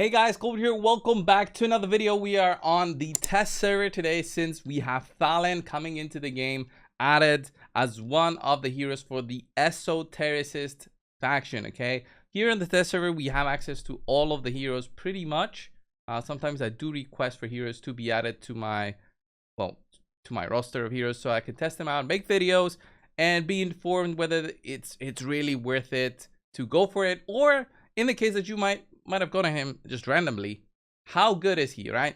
Hey guys, Cold here. Welcome back to another video. We are on the test server today since we have THALLEN coming into the game, added as one of the heroes for the esotericist faction. Okay, here in the test server we have access to all of the heroes pretty much. Sometimes I do request for heroes to be added to my roster of heroes so I can test them out, make videos, and be informed whether it's really worth it to go for it, or in the case that you might have gone to him just randomly, how good is he, right?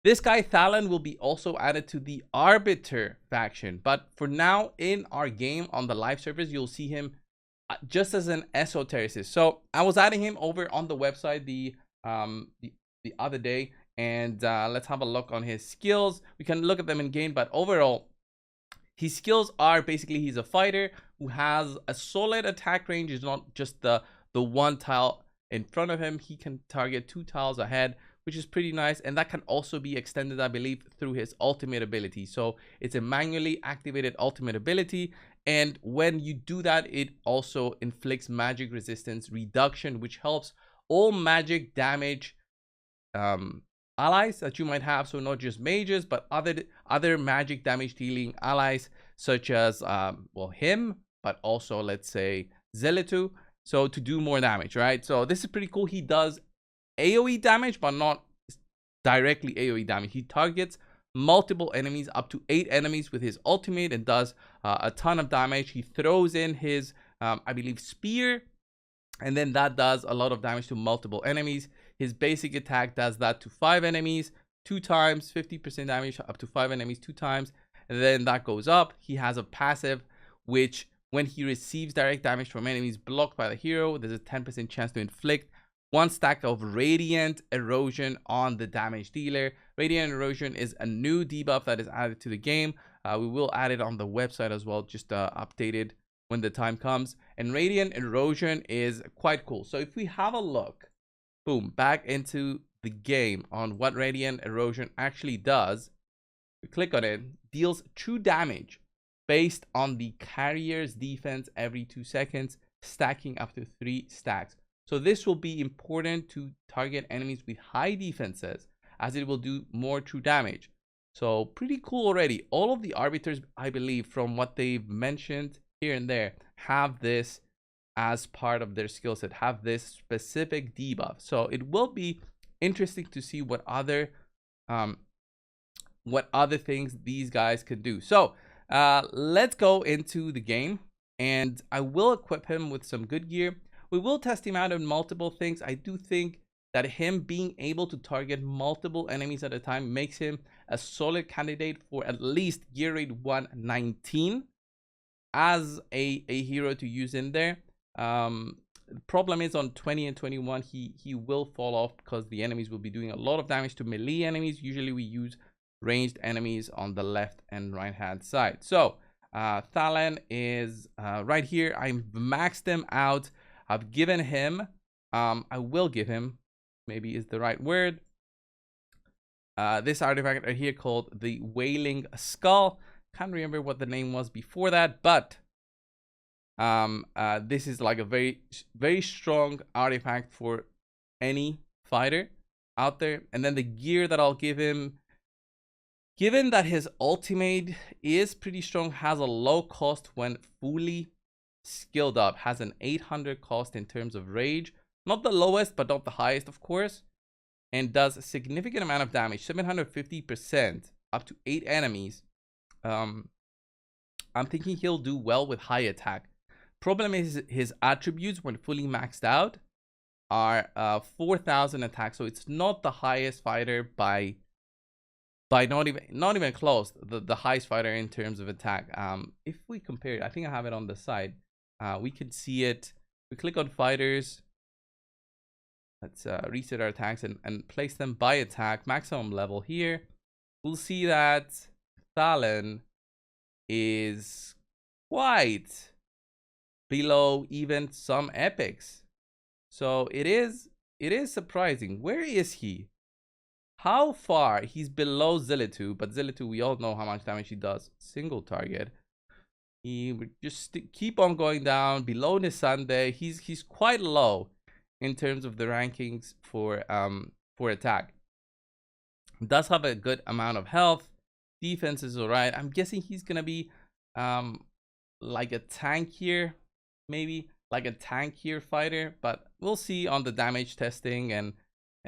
This guy THALLEN will be also added to the Arbiter faction, but for now in our game on the live servers you'll see him just as an esotericist. So I was adding him over on the website the other day, and let's have a look on his skills. We can look at them in game, but overall his skills are basically he's a fighter who has a solid attack range. It's not just the one tile in front of him. He can target 2 tiles ahead, which is pretty nice, and that can also be extended, I believe, through his ultimate ability. So it's a manually activated ultimate ability, and when you do that, it also inflicts magic resistance reduction, which helps all magic damage allies that you might have. So not just mages, but other magic damage dealing allies, such as him, but also let's say Zelitu. So to do more damage, right? So this is pretty cool. He does AoE damage, but not directly AoE damage. He targets multiple enemies, up to 8 enemies with his ultimate, and does a ton of damage. He throws in his, I believe, spear, and then that does a lot of damage to multiple enemies. His basic attack does that to 5 enemies 2 times, 50% damage up to 5 enemies 2 times, and then that goes up. He has a passive which, when he receives direct damage from enemies blocked by the hero, there's a 10% chance to inflict 1 stack of Radiant Erosion on the damage dealer. Radiant Erosion is a new debuff that is added to the game. We will add it on the website as well, just updated when the time comes. And Radiant Erosion is quite cool. So if we have a look, boom, back into the game on what Radiant Erosion actually does, we click on it, deals true damage based on the carrier's defense every 2 seconds, stacking up to 3 stacks. So this will be important to target enemies with high defenses, as it will do more true damage. So pretty cool already. All of the arbiters, I believe, from what they've mentioned here and there, have this as part of their skill set, have this specific debuff. So it will be interesting to see what other things these guys could do. So let's go into the game, and I will equip him with some good gear. We will test him out on multiple things. I do think that him being able to target multiple enemies at a time makes him a solid candidate for at least gear rate 119 as a hero to use in there. The problem is on 20 and 21 he will fall off because the enemies will be doing a lot of damage to melee enemies. Usually we use ranged enemies on the left and right hand side. So THALLEN is right here. I've maxed him out. I've given him I will give him, maybe is the right word, this artifact right here called the Wailing Skull. Can't remember what the name was before that, but this is like a very strong artifact for any fighter out there. And then the gear that I'll give him, given that his ultimate is pretty strong, has a low cost when fully skilled up, has an 800 cost in terms of rage, not the lowest but not the highest of course, and does a significant amount of damage, 750% up to 8 enemies. I'm thinking he'll do well with high attack. Problem is his attributes when fully maxed out are 4000 attack, so it's not the highest fighter by not even close, the highest fighter in terms of attack. If we compare it, I think I have it on the side, we can see it. We click on fighters, let's reset our attacks and place them by attack maximum level. Here we'll see that THALLEN is quite below even some epics, so it is surprising. Where is he? How far? He's below Zelitu, but Zelitu, we all know how much damage he does single target. He would just keep on going down below Nisande. He's quite low in terms of the rankings for attack. Does have a good amount of health. Defense is alright. I'm guessing he's gonna be like a tankier, maybe like a tankier fighter, but we'll see on the damage testing and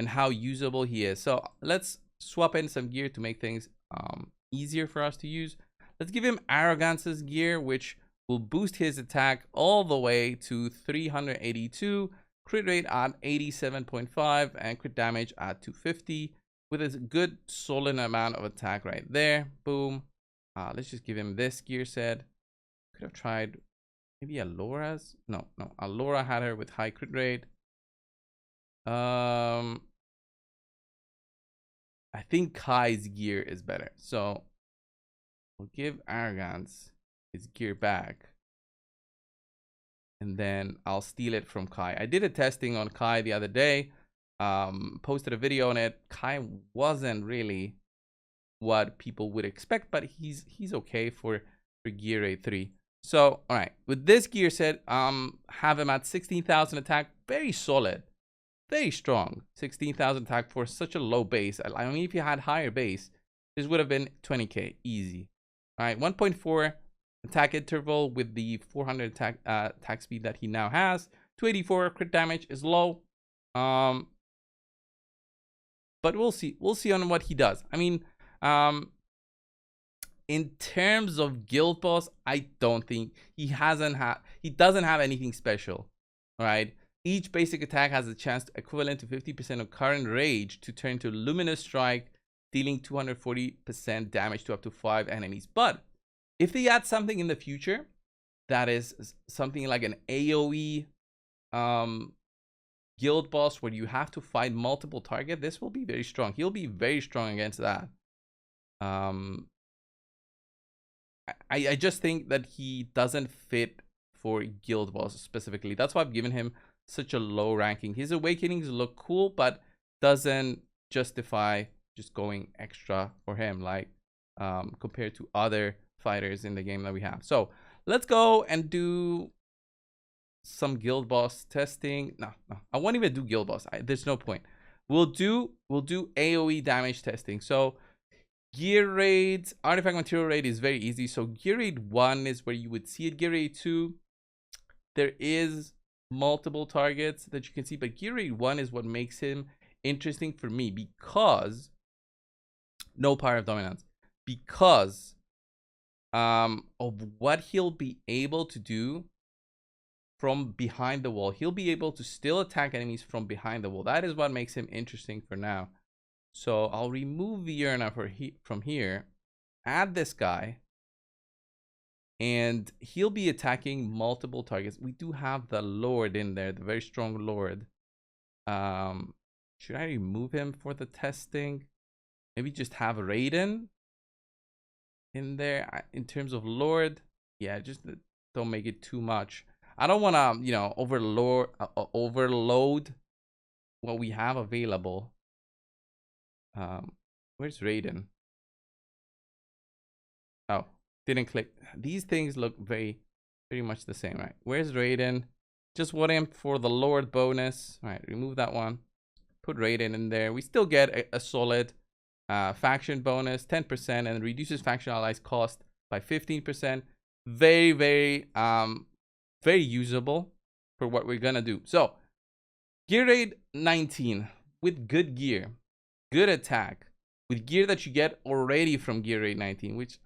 how usable he is. So let's swap in some gear to make things easier for us to use. Let's give him Arrogance's gear, which will boost his attack all the way to 382, crit rate at 87.5, and crit damage at 250, with a good solid amount of attack right there. Boom. Let's just give him this gear set. Could have tried maybe Alora's. No, Alora had her with high crit rate. I think Kai's gear is better, so we'll give Arrogance his gear back, and then I'll steal it from Kai. I did a testing on Kai the other day, posted a video on it. Kai wasn't really what people would expect, but he's okay for gear A3. So all right, with this gear set, have him at 16,000 attack. Very solid, very strong. 16,000 attack for such a low base. I mean, if you had higher base, this would have been 20k easy. All right, 1.4 attack interval with the 400 attack speed that he now has. 284 crit damage is low, but we'll see on what he does. I mean, in terms of guild boss, I don't think he doesn't have anything special. All right, each basic attack has a chance equivalent to 50% of current rage to turn to luminous strike, dealing 240% damage to up to 5 enemies. But if they add something in the future that is something like an AoE guild boss where you have to fight multiple targets, this will be very strong. He'll be very strong against that. I just think that he doesn't fit for guild boss specifically. That's why I've given him such a low ranking. His awakenings look cool, but doesn't justify just going extra for him, like compared to other fighters in the game that we have. So let's go and do some guild boss testing. No, I won't even do guild boss. There's no point. We'll do AoE damage testing. So gear rate, artifact material rate is very easy. So gear rate 1 is where you would see it. Gear rate 2, there is multiple targets that you can see, but gear rate 1 is what makes him interesting for me, because no power of dominance, because of what he'll be able to do from behind the wall. He'll be able to still attack enemies from behind the wall. That is what makes him interesting for now. So I'll remove Vierna from here, add this guy, and he'll be attacking multiple targets. We do have the Lord in there, the very strong Lord. Should I remove him for the testing? Maybe just have Raiden in there in terms of Lord. Yeah, just don't make it too much. I don't want to, you know, overload what we have available. Where's Raiden? Oh, didn't click. These things look very much the same, right? Where's Raiden? Just want him for the Lord bonus. All right, remove that one. Put Raiden in there. We still get a solid faction bonus, 10%, and reduces faction allies cost by 15%. Very usable for what we're gonna do. So gear rate 19 with good gear, good attack, with gear that you get already from gear rate 19, which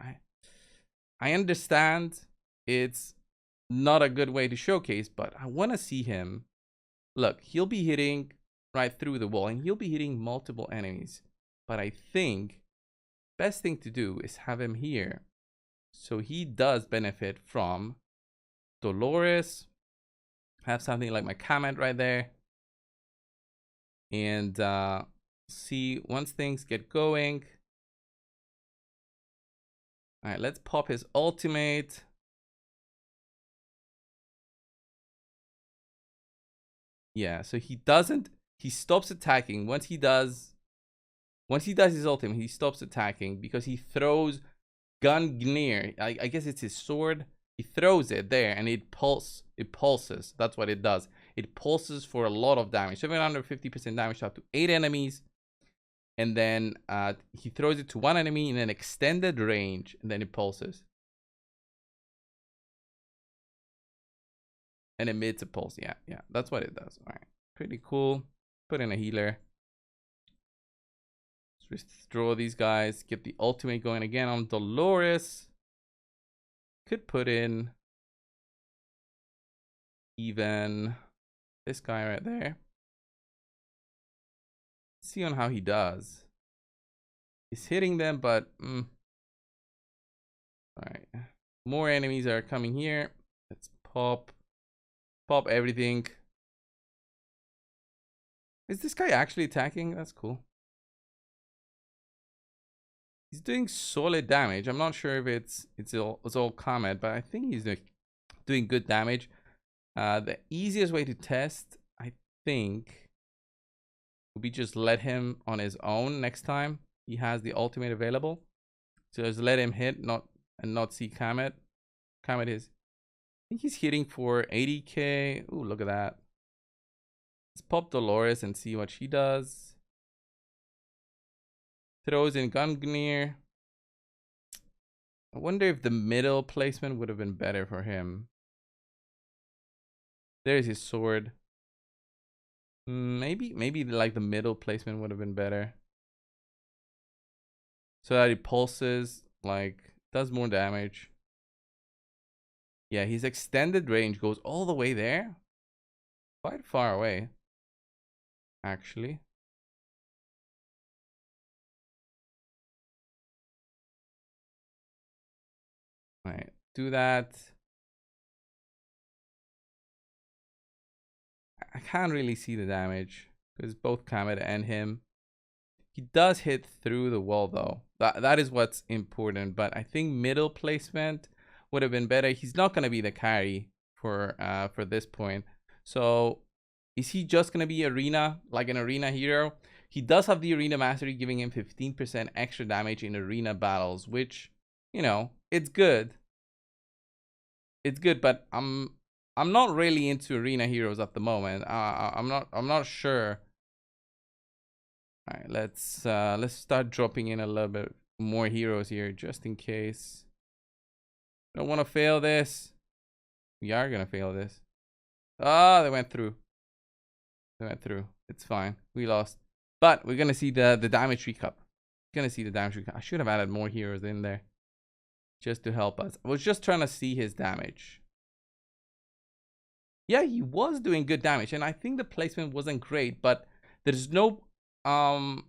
I understand it's not a good way to showcase, but I want to see him. Look, he'll be hitting right through the wall, and he'll be hitting multiple enemies. But I think best thing to do is have him here, so he does benefit from Dolores. Have something like my comment right there, and see once things get going. All right, let's pop his ultimate. Yeah, so he stops attacking. Once he does his ultimate, he stops attacking because he throws Gungnir. I guess it's his sword. He throws it there and it pulses. That's what it does. it pulses for a lot of damage, 750% damage up to 8 enemies. And then he throws it to one enemy in an extended range, and then it pulses. And emits a pulse. Yeah, that's what it does. All right, pretty cool. Put in a healer. Let's throw these guys. Get the ultimate going again on Dolores. Could put in even this guy right there. See on how he does. He's hitting them, but all right. More enemies are coming here. Let's pop everything. Is this guy actually attacking? That's cool. He's doing solid damage. I'm not sure if it's all Comet, but I think he's doing good damage. The easiest way to test, I think, would be just let him on his own next time he has the ultimate available. So just let him hit, not see Comet. Comet is, I think he's hitting for 80k. Ooh, look at that. Let's pop Dolores and see what she does. Throws in Gungnir. I wonder if the middle placement would have been better for him. There's his sword. Maybe like the middle placement would have been better. So that he pulses, like, does more damage. Yeah, his extended range goes all the way there. Quite far away, actually. All right, do that. I can't really see the damage because both Comet and him. He does hit through the wall though. That is what's important. But I think middle placement would have been better. He's not gonna be the carry for this point. So is he just gonna be arena, like an arena hero? He does have the arena mastery, giving him 15% extra damage in arena battles, which, you know, it's good. It's good, but I'm not really into arena heroes at the moment. I'm not sure. All right, let's start dropping in a little bit more heroes here just in case. Don't want to fail this. We are gonna fail this. Ah, they went through. They went through. It's fine. We lost, but we're gonna see the damage recap. Gonna see the damage recap. I should have added more heroes in there just to help us. I was just trying to see his damage. Yeah, he was doing good damage, and I think the placement wasn't great, but there's no I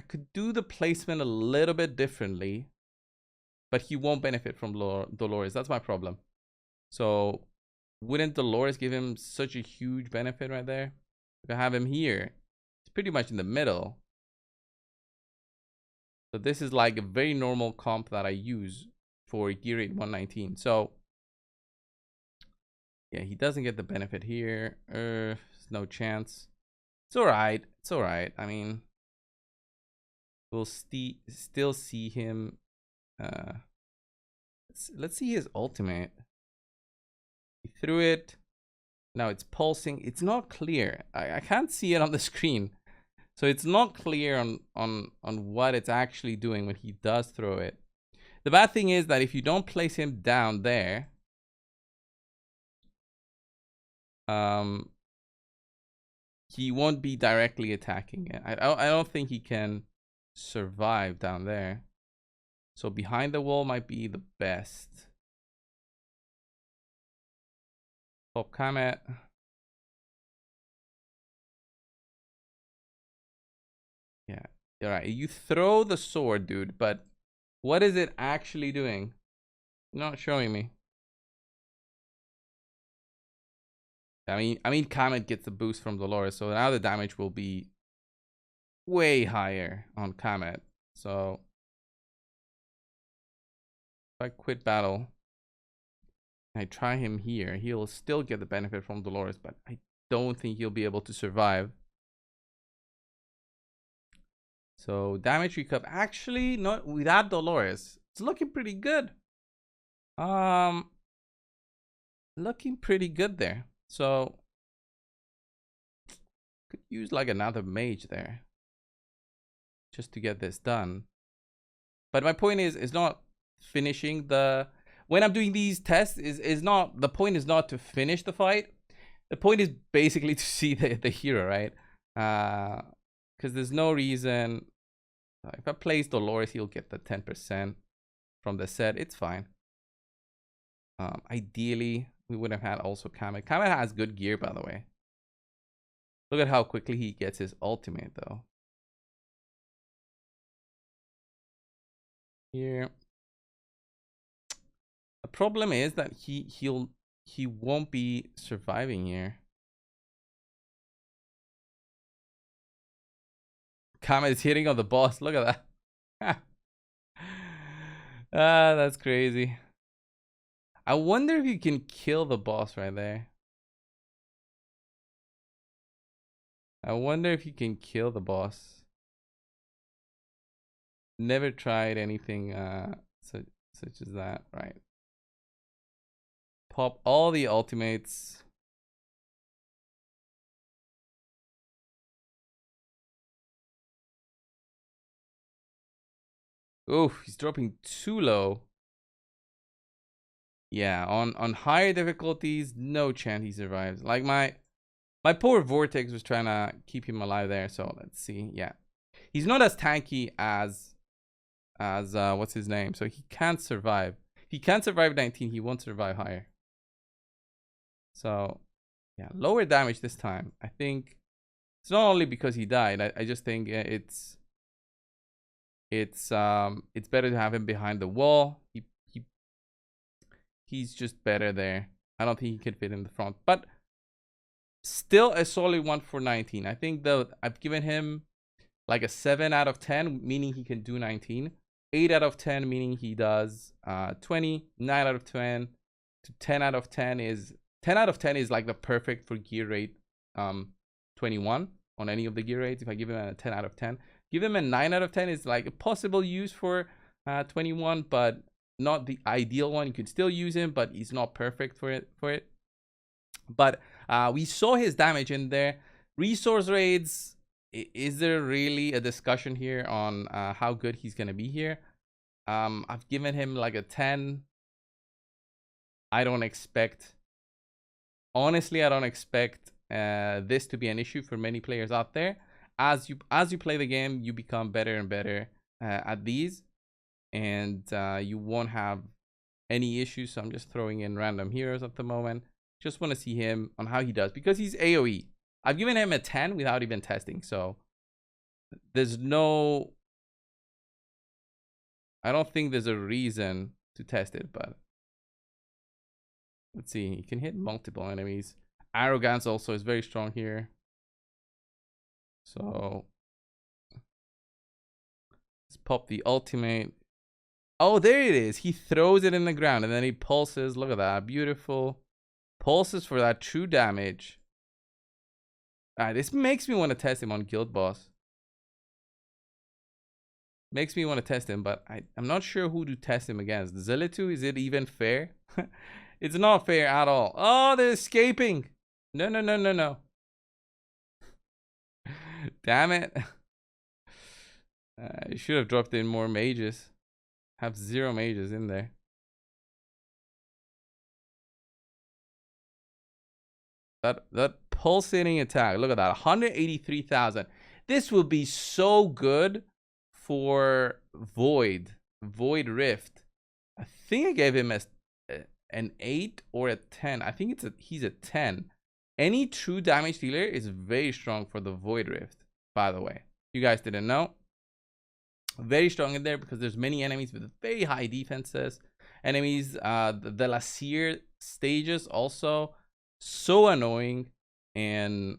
could do the placement a little bit differently, but he won't benefit from Dolores. That's my problem. So wouldn't Dolores give him such a huge benefit right there? If I have him here, it's pretty much in the middle. So this is like a very normal comp that I use for Gear 119. So yeah, he doesn't get the benefit here. There's no chance. It's all right. It's all right. I mean, we'll still see him. Let's see his ultimate. He threw it. Now it's pulsing. It's not clear. I can't see it on the screen. So it's not clear on what it's actually doing when he does throw it. The bad thing is that if you don't place him down there, he won't be directly attacking it. I don't think he can survive down there. So behind the wall might be the best. Pop Comet. Yeah, you're right. You throw the sword, dude, but what is it actually doing? You're not showing me. I mean, Comet gets the boost from Dolores, so now the damage will be way higher on Comet. So if I quit battle, I try him here, he'll still get the benefit from Dolores, but I don't think he'll be able to survive. So damage recap, actually not without Dolores, it's looking pretty good. looking pretty good there. So could use like another mage there just to get this done. But my point is not finishing the, when I'm doing these tests is not, the point is not to finish the fight. The point is basically to see the hero, right? Because there's no reason, if I place Dolores, he'll get the 10% from the set. It's fine. Ideally, we would have had also Kamet. Kamet has good gear, by the way. Look at how quickly he gets his ultimate, though. Here. The problem is that he won't be surviving here. Kamet is hitting on the boss. Look at that. That's crazy. I wonder if you can kill the boss right there. I wonder if you can kill the boss. Never tried anything such as that, right? Pop all the ultimates. Oof, he's dropping too low. Yeah, on higher difficulties, no chance he survives. Like my poor Vortex was trying to keep him alive there, so let's see. Yeah. He's not as tanky as what's his name, so he can't survive. He can't survive 19, he won't survive higher. So yeah, lower damage this time. I think it's not only because he died. I just think it's better to have him behind the wall. He's just better there. I don't think he can fit in the front, but still a solid one for 19. I think though I've given him like a 7 out of 10, meaning he can do 19. 8 out of 10, meaning he does 20. 9 out of 10 to 10 out of 10 is 10 out of 10 is like the perfect for gear rate 21 on any of the gear rates. If I give him a 10 out of 10, give him a 9 out of 10 is like a possible use for 21, but not the ideal one. You could still use him, but he's not perfect for it. But we saw his damage in there. Resource raids, is there really a discussion here on how good he's gonna be here? I've given him like a 10. I don't expect, honestly, I don't expect this to be an issue for many players out there. As you play the game, you become better and better at these, and you won't have any issues. So I'm just throwing in random heroes at the moment. Just want to see him on how he does, because he's AoE. I've given him a 10 without even testing, so there's no, I don't think there's a reason to test it. But let's see, he can hit multiple enemies. Arrogance also is very strong here, so let's pop the ultimate. Oh, there it is. He throws it in the ground and then he pulses. Look at that, beautiful pulses for that true damage. This makes me want to test him on Guild Boss. Makes me want to test him, but I'm not sure who to test him against. Zelitu, is it even fair? It's not fair at all. Oh, they're escaping. No, no, no, no, no. Damn it. You should have dropped in more mages. Have 0 mages in there. That pulsating attack. Look at that. 183,000. This will be so good for Void Rift. I think I gave him an 8 or a 10. I think he's a 10. Any true damage dealer is very strong for the Void Rift, by the way. You guys didn't know. Very strong in there because there's many enemies with very high defenses. Enemies, the Lassier stages also so annoying. And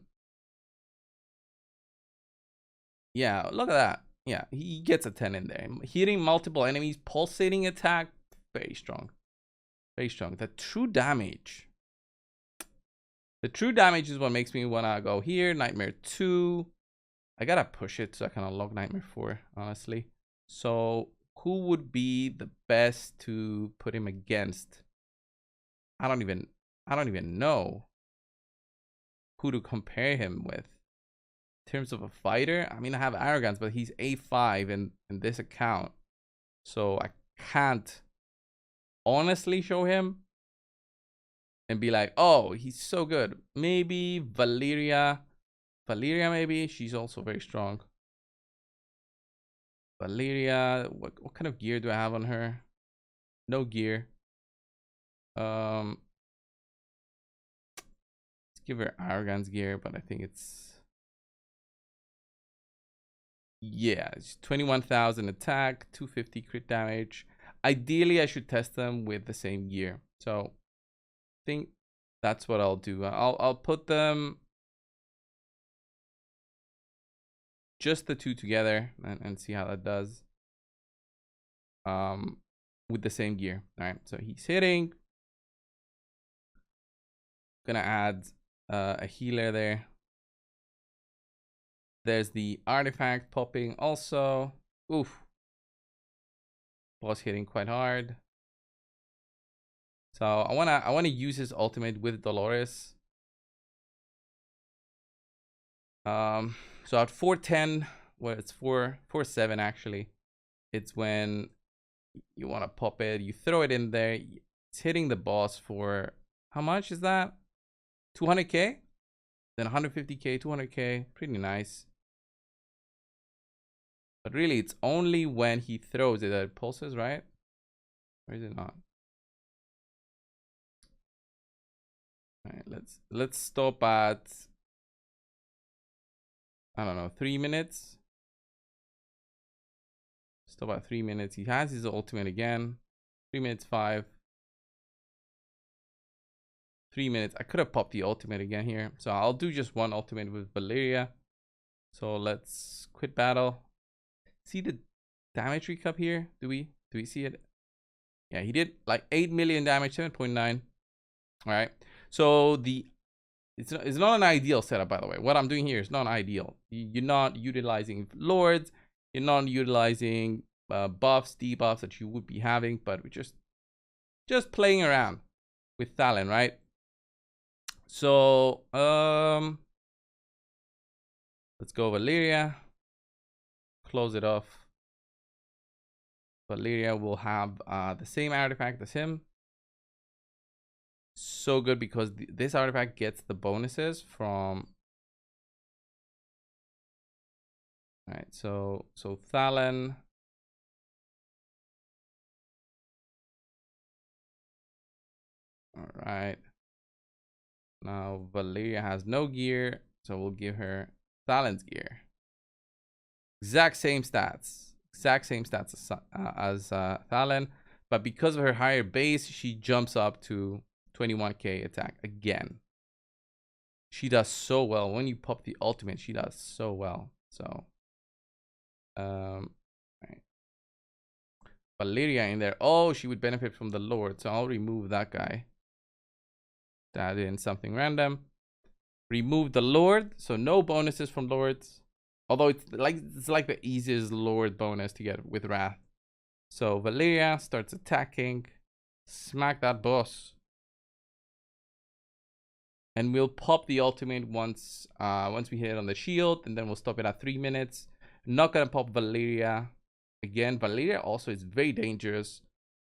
yeah, look at that. Yeah, he gets a 10 in there. Hitting multiple enemies, pulsating attack, very strong. Very strong. The true damage. The true damage is what makes me want to go here. Nightmare 2. I gotta push it so I can unlock Nightmare 4, honestly. So who would be the best to put him against? I don't even I don't even know who to compare him with. In terms of a fighter, I mean, I have Arrogance, but he's A5 in this account. So I can't honestly show him and be like, oh, he's so good. Maybe Valeria. Valeria, maybe. She's also very strong. Valeria. What kind of gear do I have on her? No gear. Let's give her Arrogance gear, but I think it's... Yeah, it's 21,000 attack, 250 crit damage. Ideally, I should test them with the same gear. So I think that's what I'll do. I'll put them just the two together and see how that does. With the same gear. All right, so he's hitting. Gonna add a healer there. There's the artifact popping also. Oof. Boss hitting quite hard. So I wanna use his ultimate with Dolores. So at 410, well, it's 447 actually. It's when you want to pop it, you throw it in there. It's hitting the boss for how much is that? 200k, then 150k, 200k, pretty nice. But really, it's only when he throws it that it pulses, right? Or is it not? All right, let's stop at, I don't know, 3 minutes. Stop at 3 minutes. He has his ultimate again. 3 minutes 5. 3 minutes. I could have popped the ultimate again here. So I'll do just one ultimate with Valeria. So let's quit battle. See the damage recap here? Do we see it? Yeah, he did like 8 million damage, 7.9. All right. So it's not an ideal setup, by the way. What I'm doing here is not ideal. You're not utilizing lords. You're not utilizing buffs, debuffs that you would be having, but we're just playing around with THALLEN, right? So let's go Valeria. Close it off. Valeria will have the same artifact as him. So good because this artifact gets the bonuses from... All right, so THALLEN. All right. Now Valeria has no gear, so we'll give her THALLEN's gear. Exact same stats as THALLEN, but because of her higher base, she jumps up to 21k attack again. She does so well when you pop the ultimate. She does so well. So right. Valeria in there. Oh, she would benefit from the Lord, so I'll remove that guy. Add in something random. Remove the Lord, so no bonuses from Lords. Although it's like the easiest Lord bonus to get with Wrath. So Valeria starts attacking. Smack that boss. And we'll pop the ultimate once we hit it on the shield, and then we'll stop it at 3 minutes. Not gonna pop Valeria again. Valeria also is very dangerous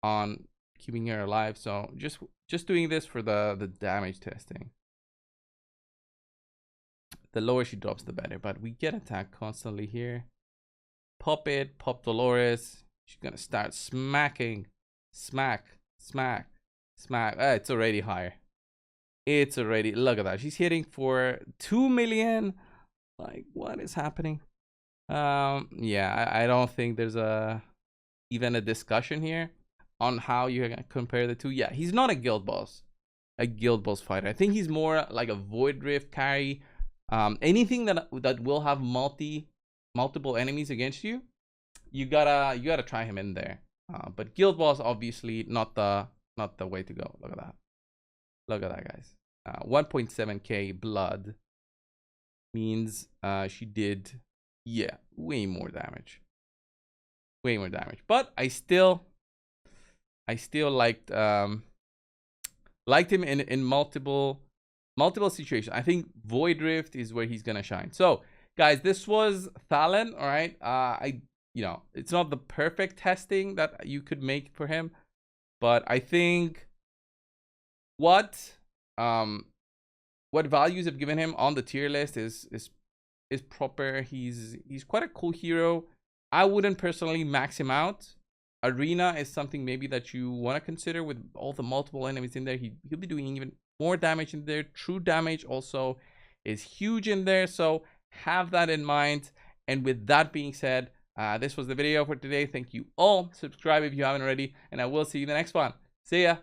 on keeping her alive. So just doing this for the damage testing. The lower she drops, the better. But we get attacked constantly here. Pop it. Pop Dolores. She's gonna start smacking. Smack. Smack. Smack. It's already higher. It's already... Look at that. She's hitting for 2 million. Like, what is happening? Yeah, I don't think there's even a discussion here on how you're gonna compare the two. Yeah, he's not a guild boss. A guild boss fighter. I think he's more like a Void Rift carry. Anything that will have multiple enemies against you, you gotta try him in there. But guild boss obviously not the way to go. Look at that. Look at that, guys. 1.7k blood means she did, yeah, way more damage. Way more damage. But I still liked Liked him in multiple situations. I think Void Rift is where he's gonna shine. So guys, this was THALLEN. All right, it's not the perfect testing that you could make for him, but I think what values have given him on the tier list is proper. He's quite a cool hero. I wouldn't personally max him out. Arena is something maybe that you want to consider with all the multiple enemies in there. He'll be doing even more damage in there. True damage also is huge in there, so have that in mind. And with that being said, this was the video for today. Thank you all. Subscribe if you haven't already, and I will see you in the next one. See ya.